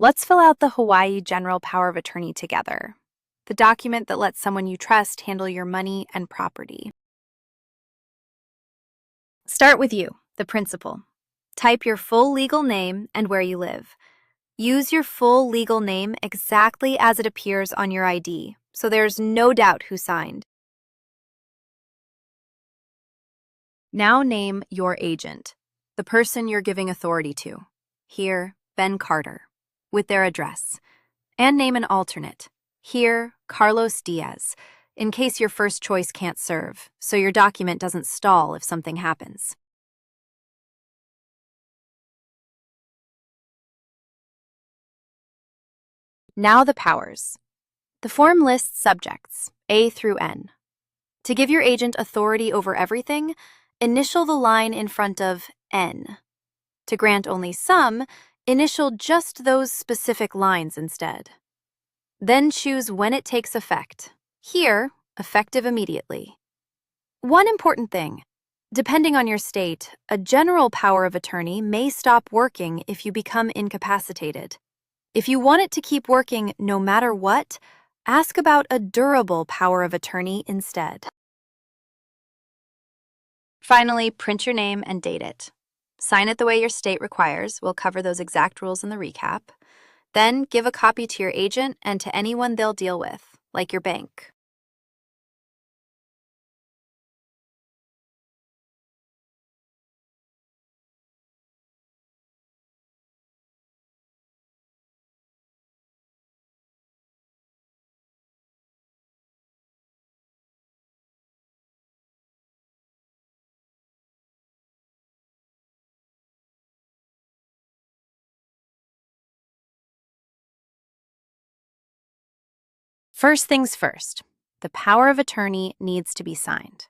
Let's fill out the Hawaii General Power of Attorney together, the document that lets someone you trust handle your money and property. Start with you, the principal. Type your full legal name and where you live. Use your full legal name exactly as it appears on your ID, so there's no doubt who signed. Now name your agent, the person you're giving authority to. Here, Ben Carter, with their address. And name an alternate. Here, Carlos Diaz, in case your first choice can't serve, so your document doesn't stall if something happens. Now the powers. The form lists subjects, A through N. To give your agent authority over everything, initial the line in front of N. To grant only some, initial just those specific lines instead. Then choose when it takes effect. Here, effective immediately. One important thing. Depending on your state, a general power of attorney may stop working if you become incapacitated. If you want it to keep working no matter what, ask about a durable power of attorney instead. Finally, print your name and date it. Sign it the way your state requires. We'll cover those exact rules in the recap. Then give a copy to your agent and to anyone they'll deal with, like your bank. First things first, the power of attorney needs to be signed.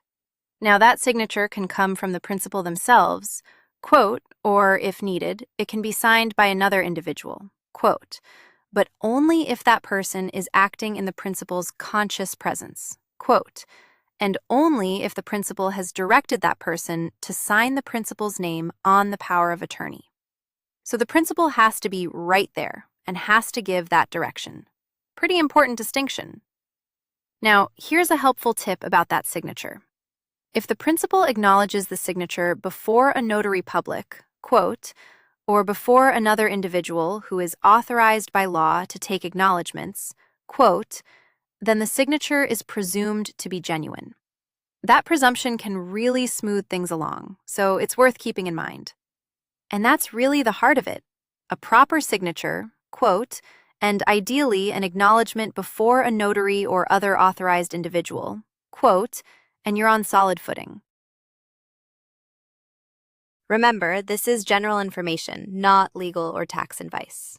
Now that signature can come from the principal themselves, quote, or if needed, it can be signed by another individual, quote, but only if that person is acting in the principal's conscious presence, quote, and only if the principal has directed that person to sign the principal's name on the power of attorney. So the principal has to be right there and has to give that direction. Pretty important distinction. Now, here's a helpful tip about that signature. If the principal acknowledges the signature before a notary public, quote, or before another individual who is authorized by law to take acknowledgments, quote, then the signature is presumed to be genuine. That presumption can really smooth things along, so it's worth keeping in mind. And that's really the heart of it. A proper signature, quote, and ideally an acknowledgement before a notary or other authorized individual, quote, and you're on solid footing. Remember, this is general information, not legal or tax advice.